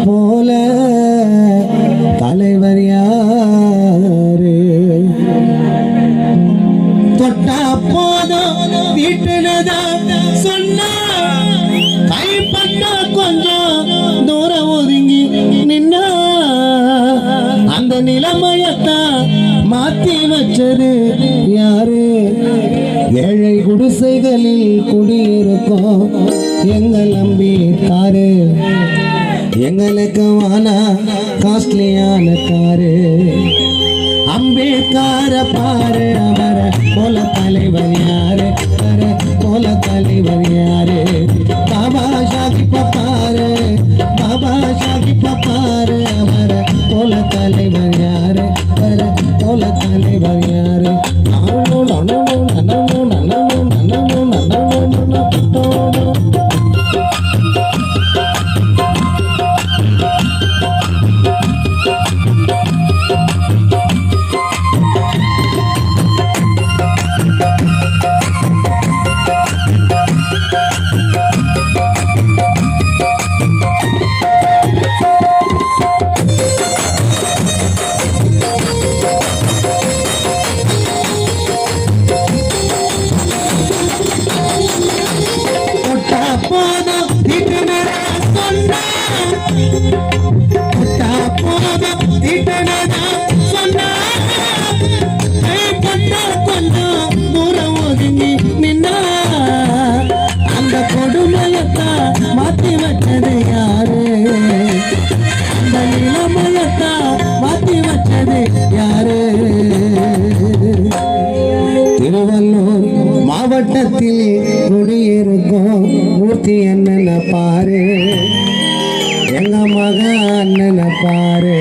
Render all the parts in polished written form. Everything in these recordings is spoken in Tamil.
போல தலைவர் யாரு? தொட்டா போதும் வீட்டுலதான் சொன்னா கைப்பட்டா கொஞ்சம் தூரம் ஒதுங்கி நின்னா அந்த நிலைமையத்தான் மாத்தி வச்சது யாரு? ஏழை குடிசைகளில் குடியிருக்கும் எங்கள் அம்பேத்காரு, எங்களுக்கு வானா காஸ்ட்லியான காரு. அம்பேத்கார பாரு, அவர போல தலைவர் யாரு? அவர போல தலைவர் யாரு? பாபா சாஹிப்ப பாரு, பாபா சாஹிப்ப பாரு, அவர போல தலைவர் யாரு? அவர போல தலைவர் யாரு? அந்த கொடுமையத்தான் மாத்தி வச்சது யாரு? அந்த நிலைமையத்தான் மாத்தி வச்சது யாரு? திருவள்ளூர் மாவட்டத்தில் குடியிருக்கும் மூர்த்தி அண்ணனை பாரு, எங்க மக அண்ணனை பாரு.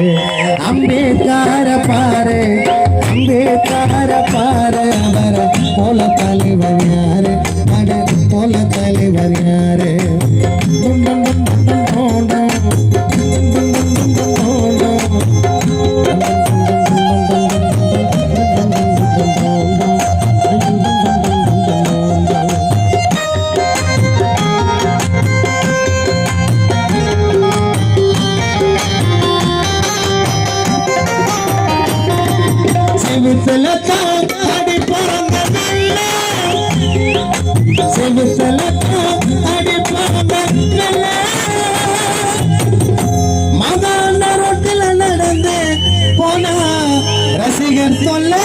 அம்பேத்கார பாரு, அம்பேத்கார பாரு, அவர போல தலைவர் யாரு? அட போல தலைவர் யாரு? செவுத்தலத்தான் அடிப்பாங்க நல்ல, செவுத்தலத்தான் அடிப்பாங்க நல்ல. மகான ரோட்டில் நடந்து போனா ரசிகர் சொல்ல,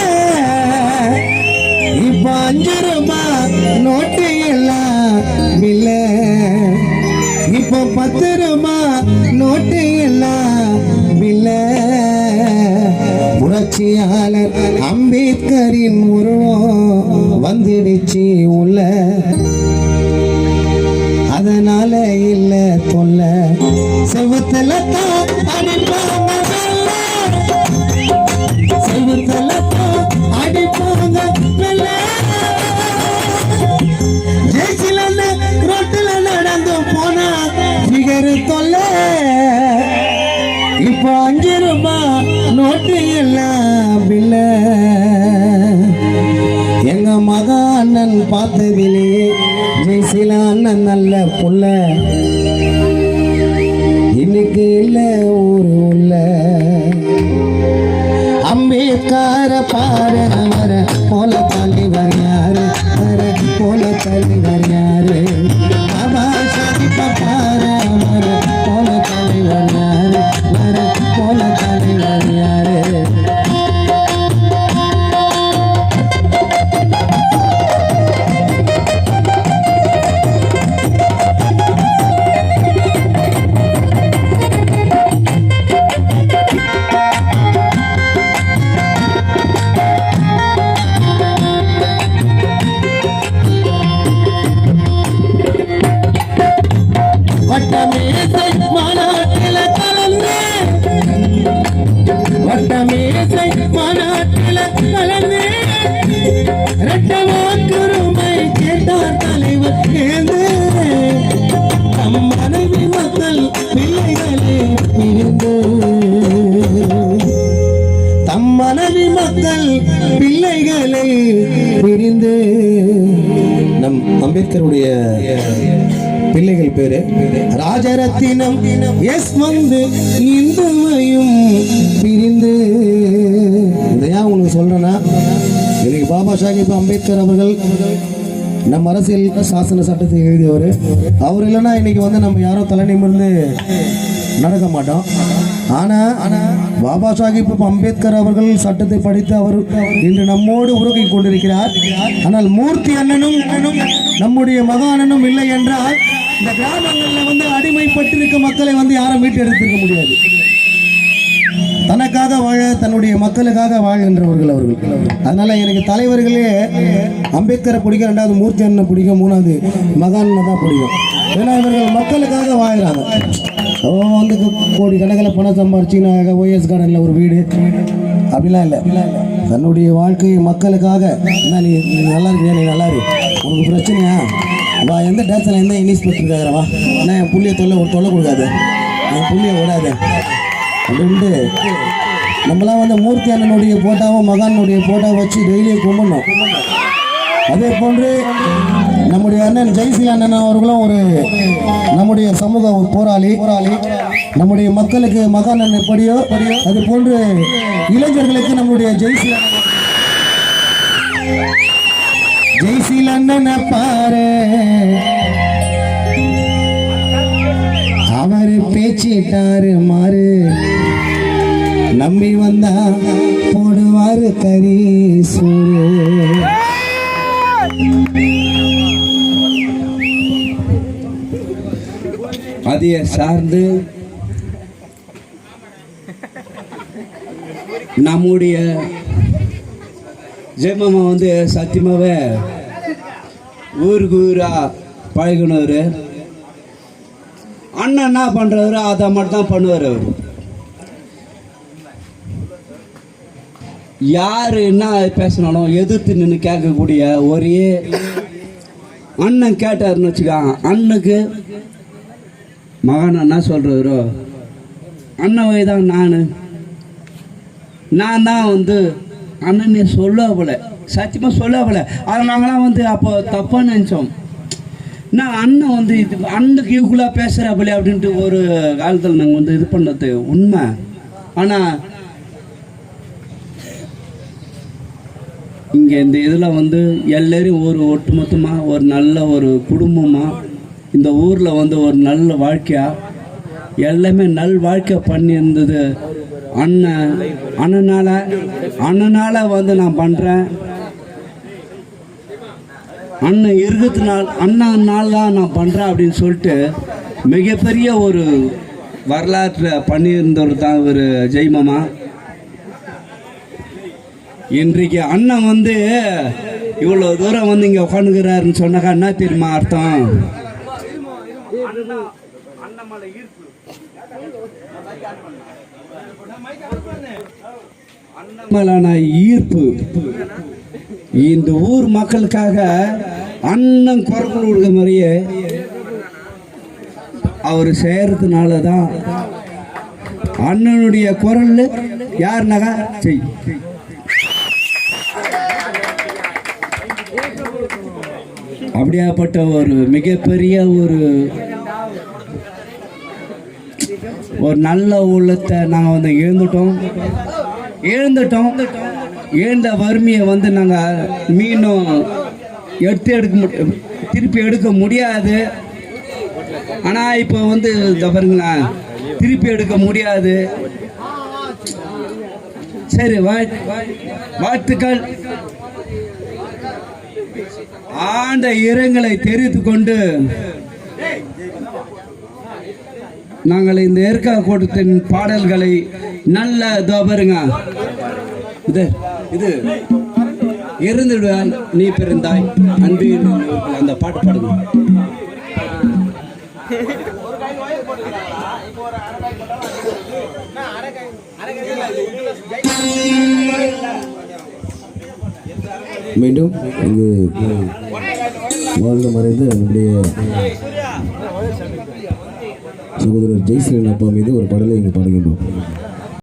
இப்ப 5 ரூபாய் நோட்டு எல்லாம் இல்ல, இப்ப 10 ரூபாய் நோட்டு எல்லாம் இல்ல. புரட்சியாளர் அம்பேத்கரின் உருவம் வந்துடுச்சு உள்ள, அதனால இல்ல தொல்ல. செவுத்தலத்தான் அடிப்பாங்க நல்ல, செவுத்தலத்தான் அடிப்பாங்க நல்ல. ஜெயிச்சில ரோட்டில் நடந்து போனா சிகர் தொல்ல, இப்ப 5 ரூபாய் நோட்டு எல்லாம் இல்ல. எங்க மக அண்ணன் பார்த்ததிலேயே ஜெய்சில அண்ணன் நல்ல புள்ள, இன்னைக்கு இல்ல ஊரு உள்ள. அம்பேத்கார பாரு, அவர போல தலைவர் யாரு? அவர போல தலைவர் யாரு? பாபா சாஹிப்ப பாரு, அவர போல தலைவர் யாரு? அவர போல தலைவர் யாரு? வட்டமேசை மாநாட்டில கலந்து, வட்டமேசை மாநாட்டில கலந்து, இரட்டவாக்குரிமை கேட்டார் தலைவர் சேர்ந்து. தம் மனைவி மக்கள் பிள்ளைகளே பிரிந்து, தம் மனைவி மக்கள் பிள்ளைகளை பிரிந்து. நம் அம்பேத்கருடைய பிள்ளைகள் பேரு ராஜரத்தினம் எஸ் வந்து இந்துமையும் பிரிந்து. இதை ஏன் உங்களுக்கு சொல்றேன்னா, இன்னைக்கு பாபா சாஹிப் அம்பேத்கர் அவர்கள் நம்ம அரசியல் சாசன சட்டத்தை எழுதியவர். அவர் இல்லைன்னா இன்னைக்கு வந்து நம்ம யாரும் தலை நிமிர்ந்து நடக்க மாட்டோம். ஆனால் பாபா சாஹிப் அம்பேத்கர் அவர்கள் சட்டத்தை படித்து அவர் இன்று நம்மோடு உருகிக் கொண்டிருக்கிறார். ஆனால் மூர்த்தி அண்ணனும் நம்முடைய மகானனும் இல்லை என்றால் இந்த கிராமங்களில் வந்து அடிமைப்பட்டிருக்க மக்களை வந்து யாரும் மீட்டெடுத்திருக்க முடியாது. தனக்காக வாழ, தன்னுடைய மக்களுக்காக வாழ்கின்றவர்கள் அவர்கள். அதனால எனக்கு தலைவர்களே அம்பேத்கரை பிடிக்கும், ரெண்டாவது மூர்த்தி அண்ணனை பிடிக்கும், மூணாவது மகானனை தான் பிடிக்கும். ஏன்னா இவர்கள் மக்களுக்காக வாழ்கிறாங்க. வந்து கோடி கணக்கில் பணம் சம்பாரிச்சிங்கன்னா ஓஎஸ் கார்டனில் ஒரு வீடு அப்படிலாம் இல்லை. தன்னுடைய வாழ்க்கை மக்களுக்காக. நீ நல்லா இருக்கியா, நீ நல்லா இரு, உனக்கு பிரச்சனையா வா, எந்த டேரக்ஷனில் எந்த இன்ஸ்பெக்டர் கேட்குறவா, நான் என் புள்ளியை தொல்லை கொடுக்காது, என் புள்ளியை விடாது அப்படின்ட்டு நம்மளாம் வந்து மூர்த்தி அண்ணனுடைய போட்டாவும் மகானுடைய போட்டாவை வச்சு டெய்லியும் கும்பிடணும். அதே போன்று நம்முடைய அண்ணன் ஜெய்சி அண்ணன் அவர்களும் ஒரு நம்முடைய சமூக போராளி. நம்முடைய மக்களுக்கு மகான் அண்ணன் எப்படியோ அது போன்று இளைஞர்களுக்கு நம்முடைய ஜெய்சி அண்ணனை பாரு, அவர் பேச்சிட்டாரு மாறு, நம்பி வந்தா போடுவாரு கறி சோறு. அதைய சார்ந்து நம்முடைய ஜெயமாமா வந்து சத்தியமாவே ஊருக்கு ஊரா பழகினவர். அண்ணன் என்ன பண்றவரு அதை மட்டும் தான் பண்ணுவார். அவர் யாரு என்ன பேசினாலும் எதிர்த்து நின்று கேட்கக்கூடிய ஒரே அண்ணன் கேட்டாருன்னு வச்சுக்காங்க. அண்ணனுக்கு மகன் என்ன சொல்றவரோ அண்ணன் வயதான் நான் தான் வந்து அண்ணனே சொல்லப்பல, சத்தியமாக சொல்லப்பல. அதை நாங்களாம் வந்து அப்போ தப்பாக நினச்சோம். நான் அண்ணன் வந்து இது அண்ணுக்கு ஈக்குவலாக பேசுகிறாப்பலே அப்படின்ட்டு ஒரு காலத்தில் நாங்கள் வந்து இது பண்ணது உண்மை. ஆனால் இங்கே இந்த இதில் வந்து எல்லோரும் ஒரு ஒட்டுமொத்தமாக ஒரு நல்ல ஒரு குடும்பமாக இந்த ஊரில் வந்து ஒரு நல்ல வாழ்க்கையாக எல்லாமே நல் வாழ்க்கை பண்ணியிருந்தது அண்ணனால் வந்து நான் பண்ணுறேன். அண்ணன் அண்ணனால் தான் நான் பண்ணுறேன் அப்படின்னு சொல்லிட்டு மிகப்பெரிய ஒரு வரலாற்றை பண்ணியிருந்தவர் தான் ஒரு ஜெயமாமா. இன்றைக்கு அண்ணன் வந்து இவ்வளோ தூரம் வந்து இங்கே உட்காந்துக்கிறாருன்னு சொன்னாக்கா என்ன தெரியுமா அர்த்தம்? அண்ணன் ஈர்ப்பு. இந்த ஊர் மக்களுக்காக அண்ணன் குரல் கொடுக்க மாதிரியே அவர் செய்யறதுனால தான் அண்ணனுடைய குரல் யாருனாக்கா செய். அப்படியாப்பட்ட ஒரு மிகப்பெரிய ஒரு நல்ல உள்ளத்தை நாங்கள் வந்து எழுந்த வறுமையை வந்து நாங்கள் மீண்டும் திருப்பி எடுக்க முடியாது. ஆனால் இப்போ வந்து பாருங்களேன், திருப்பி எடுக்க முடியாது. சரி, வாழ்த்துக்கள். ஆண்ட இரங்கலை தெரிவித்து கொண்டு நாங்கள் இந்த ஏற்கா கூட்டத்தின் பாடல்களை நல்ல பாருங்க, இது இருந்துடுவாய் நீ பிறந்தாய் அன்பு அந்த பாட்டு பாடுங்க. மீண்டும் இங்கு வாழ்ந்து மறைந்து நம்முடைய சகோதரர் ஜெய்சீலன் அப்பா மீது ஒரு பாடலை இங்கு பாடுகின்றோம்.